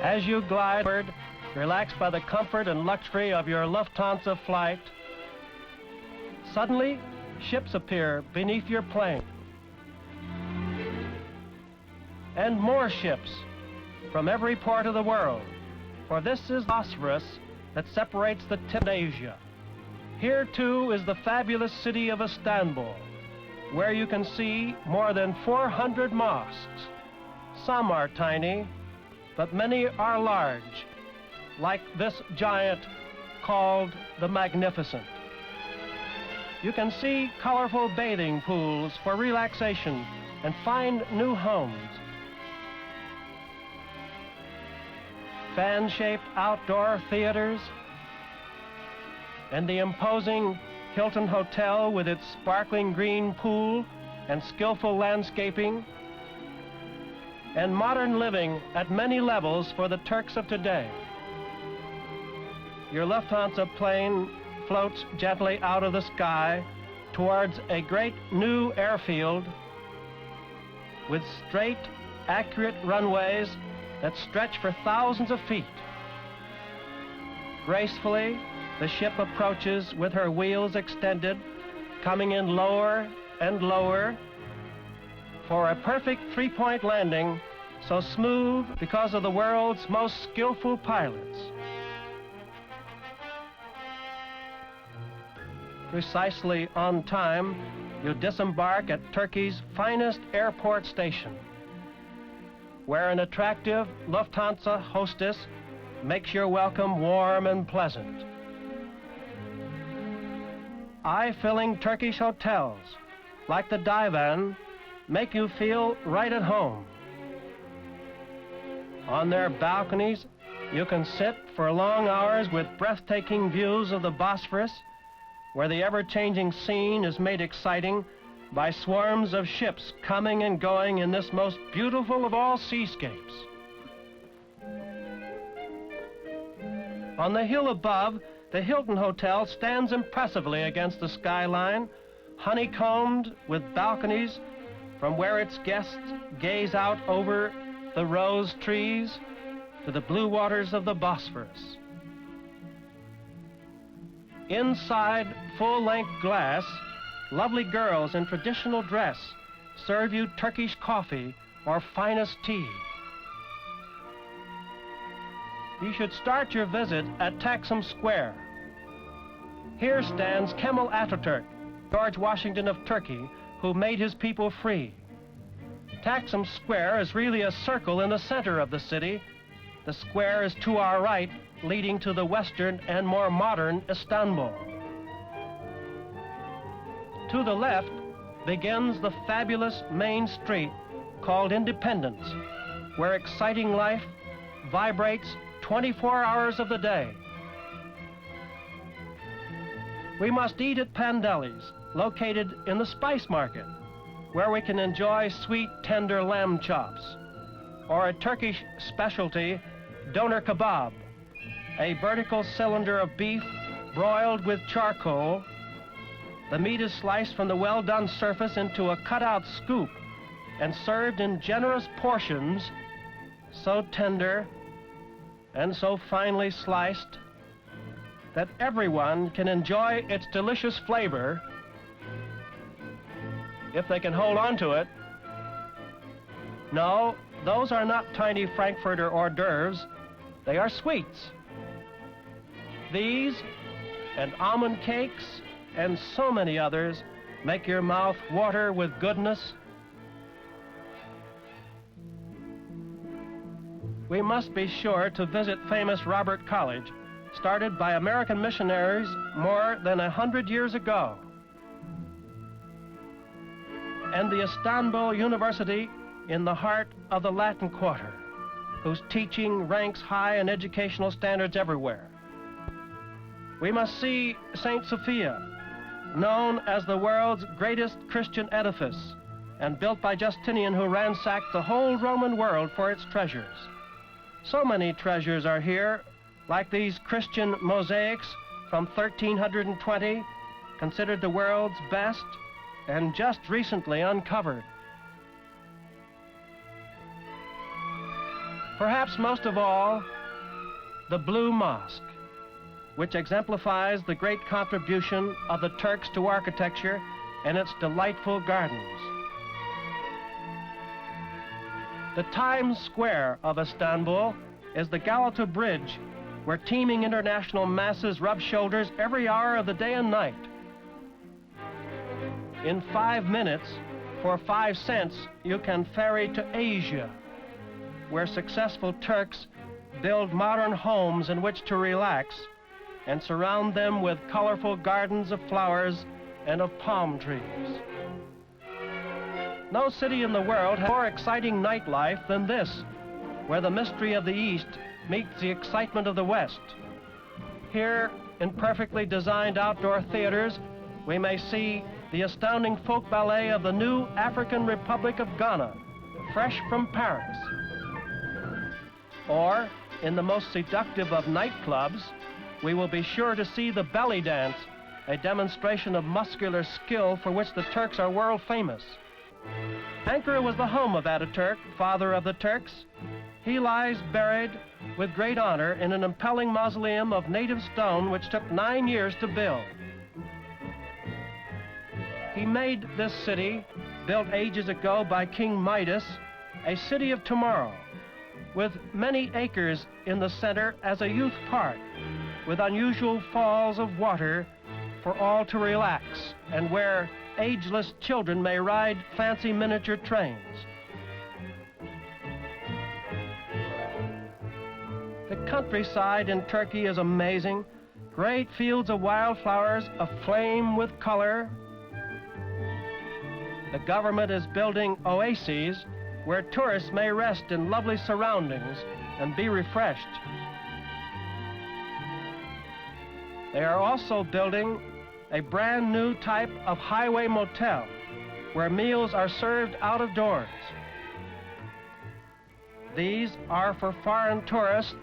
As you glide forward, relaxed by the comfort and luxury of your Lufthansa flight, suddenly ships appear beneath your plane. And more ships from every part of the world, for this is the Bosphorus that separates the tip of Asia. Here too is the fabulous city of Istanbul, where you can see more than 400 mosques. Some are tiny, but many are large, like this giant called the Magnificent. You can see colorful bathing pools for relaxation and find new homes. Fan-shaped outdoor theaters, and the imposing Hilton Hotel with its sparkling green pool and skillful landscaping, and modern living at many levels for the Turks of today. Your Lufthansa plane floats gently out of the sky towards a great new airfield with straight, accurate runways that stretch for thousands of feet. Gracefully, the ship approaches with her wheels extended, coming in lower and lower for a perfect three-point landing, so smooth because of the world's most skillful pilots. Precisely on time, you disembark at Turkey's finest airport station, where an attractive Lufthansa hostess makes your welcome warm and pleasant. Eye-filling Turkish hotels, like the Divan, make you feel right at home. On their balconies, you can sit for long hours with breathtaking views of the Bosphorus, where the ever-changing scene is made exciting by swarms of ships coming and going in this most beautiful of all seascapes. On the hill above, the Hilton Hotel stands impressively against the skyline, honeycombed with balconies from where its guests gaze out over the rose trees to the blue waters of the Bosphorus. Inside full-length glass, lovely girls in traditional dress serve you Turkish coffee or finest tea. You should start your visit at Taksim Square. Here stands Kemal Atatürk, George Washington of Turkey, who made his people free. Taksim Square is really a circle in the center of the city. The square is to our right, leading to the western and more modern Istanbul. To the left begins the fabulous main street called Independence, where exciting life vibrates 24 hours of the day. We must eat at Pandeli's, located in the Spice Market, where we can enjoy sweet, tender lamb chops, or a Turkish specialty, doner kebab, a vertical cylinder of beef broiled with charcoal. The meat is sliced from the well-done surface into a cutout scoop and served in generous portions, so tender and so finely sliced that everyone can enjoy its delicious flavor if they can hold on to it. No, those are not tiny Frankfurter hors d'oeuvres. They are sweets. These and almond cakes and so many others make your mouth water with goodness. We must be sure to visit famous Robert College, started by American missionaries more than 100 years ago, and the Istanbul University in the heart of the Latin Quarter, whose teaching ranks high in educational standards everywhere. We must see St. Sophia, known as the world's greatest Christian edifice, and built by Justinian, who ransacked the whole Roman world for its treasures. So many treasures are here, like these Christian mosaics from 1320, considered the world's best, and just recently uncovered. perhaps most of all, the Blue Mosque, which exemplifies the great contribution of the Turks to architecture and its delightful gardens. The Times Square of Istanbul is the Galata Bridge, where teeming international masses rub shoulders every hour of the day and night. In 5 minutes, for 5 cents, you can ferry to Asia, where successful Turks build modern homes in which to relax and surround them with colorful gardens of flowers and of palm trees. No city in the world has more exciting nightlife than this, where the mystery of the East meets the excitement of the West. Here, in perfectly designed outdoor theaters, we may see the astounding folk ballet of the new African Republic of Ghana, fresh from Paris. Or, in the most seductive of nightclubs, we will be sure to see the belly dance, a demonstration of muscular skill for which the Turks are world famous. Ankara was the home of Ataturk, father of the Turks. He lies buried with great honor in an impelling mausoleum of native stone which took 9 years to build. He made this city, built ages ago by King Midas, a city of tomorrow, with many acres in the center as a youth park, with unusual falls of water for all to relax, and where ageless children may ride fancy miniature trains. The countryside in Turkey is amazing. Great fields of wildflowers aflame with color. The government is building oases where tourists may rest in lovely surroundings and be refreshed. They are also building a brand new type of highway motel where meals are served out of doors. These are for foreign tourists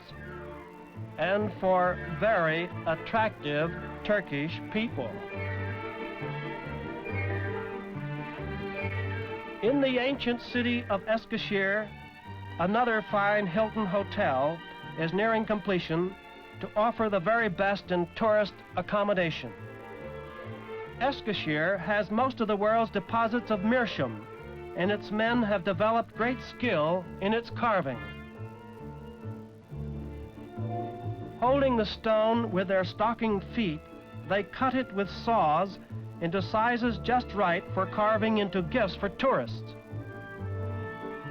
and for very attractive Turkish people. In the ancient city of Eskişehir, another fine Hilton hotel is nearing completion to offer the very best in tourist accommodation. Eskişehir has most of the world's deposits of meerschaum, and its men have developed great skill in its carving. Holding the stone with their stocking feet, they cut it with saws into sizes just right for carving into gifts for tourists.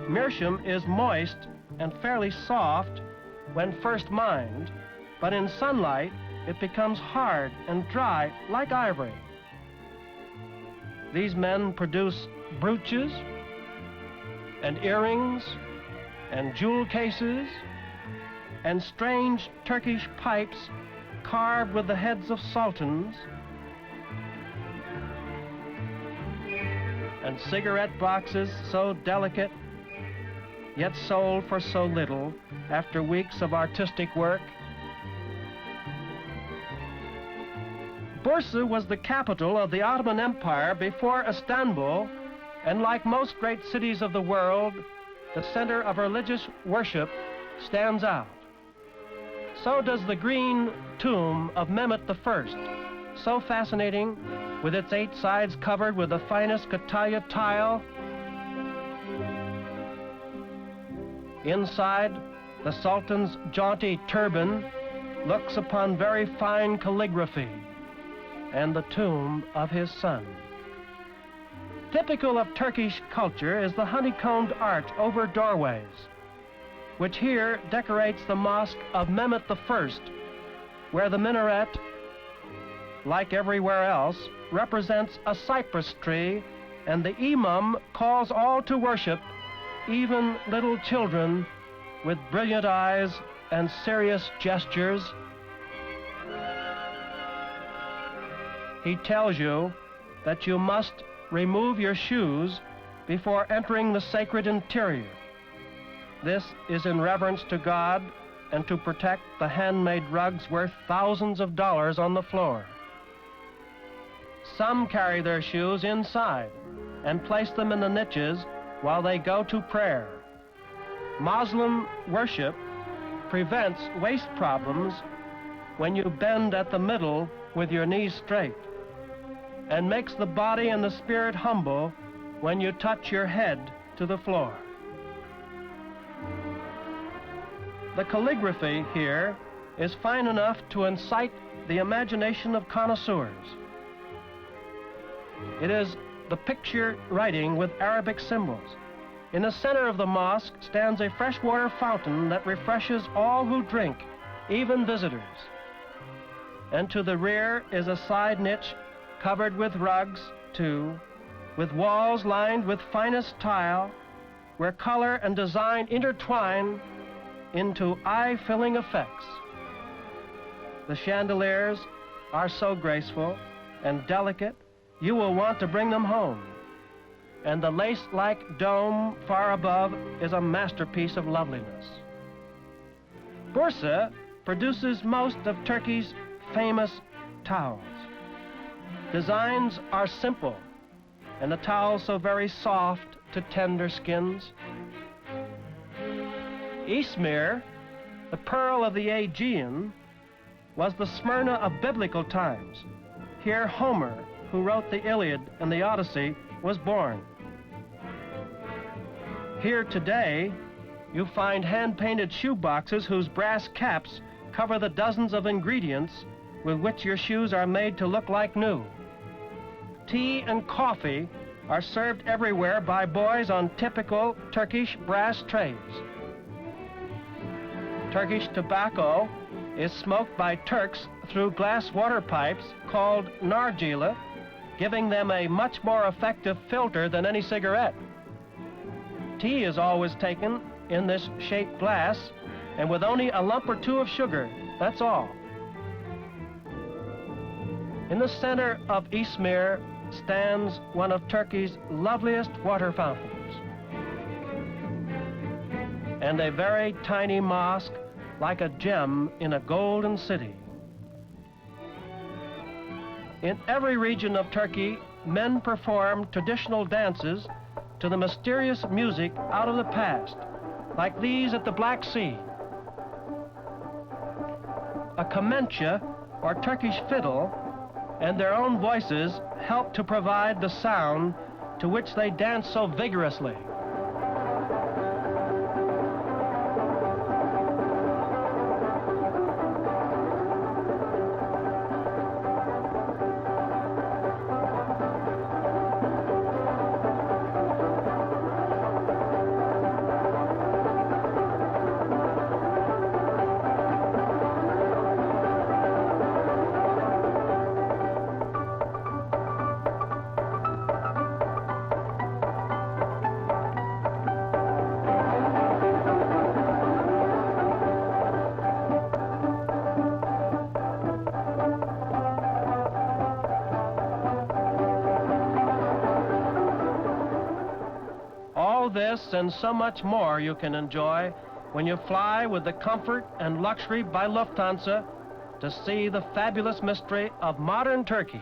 Meerschaum is moist and fairly soft when first mined, but in sunlight it becomes hard and dry like ivory. These men produce brooches and earrings and jewel cases and strange Turkish pipes carved with the heads of sultans, and cigarette boxes so delicate, yet sold for so little after weeks of artistic work. Bursa was the capital of the Ottoman Empire before Istanbul, and like most great cities of the world, the center of religious worship stands out. So does the green tomb of Mehmet I, so fascinating, with its 8 sides covered with the finest Katalya tile. Inside, the Sultan's jaunty turban looks upon very fine calligraphy and the tomb of his son. Typical of Turkish culture is the honeycombed arch over doorways, which here decorates the mosque of Mehmet I, where the minaret, like everywhere else, represents a cypress tree, and the imam calls all to worship, even little children with brilliant eyes and serious gestures. He tells you that you must remove your shoes before entering the sacred interior. This is in reverence to God and to protect the handmade rugs worth thousands of dollars on the floor. Some carry their shoes inside and place them in the niches while they go to prayer. Muslim worship prevents waist problems when you bend at the middle with your knees straight, and makes the body and the spirit humble when you touch your head to the floor. The calligraphy here is fine enough to incite the imagination of connoisseurs. It is the picture writing with Arabic symbols. In the center of the mosque stands a freshwater fountain that refreshes all who drink, even visitors. And to the rear is a side niche covered with rugs, too, with walls lined with finest tile, where color and design intertwine into eye-filling effects. The chandeliers are so graceful and delicate, you will want to bring them home. And the lace-like dome far above is a masterpiece of loveliness. Bursa produces most of Turkey's famous towels. Designs are simple, and the towels so very soft to tender skins. Izmir, the pearl of the Aegean, was the Smyrna of biblical times. Here Homer, who wrote the Iliad and the Odyssey, was born. Here today, you find hand-painted shoe boxes whose brass caps cover the dozens of ingredients with which your shoes are made to look like new. Tea and coffee are served everywhere by boys on typical Turkish brass trays. Turkish tobacco is smoked by Turks through glass water pipes called nargile, giving them a much more effective filter than any cigarette. Tea is always taken in this shaped glass and with only a lump or two of sugar, that's all. In the center of Izmir stands one of Turkey's loveliest water fountains, and a very tiny mosque like a gem in a golden city. In every region of Turkey, men perform traditional dances to the mysterious music out of the past, like these at the Black Sea. A kemençe, or Turkish fiddle, and their own voices help to provide the sound to which they dance so vigorously. This and so much more you can enjoy when you fly with the comfort and luxury by Lufthansa to see the fabulous mystery of modern Turkey.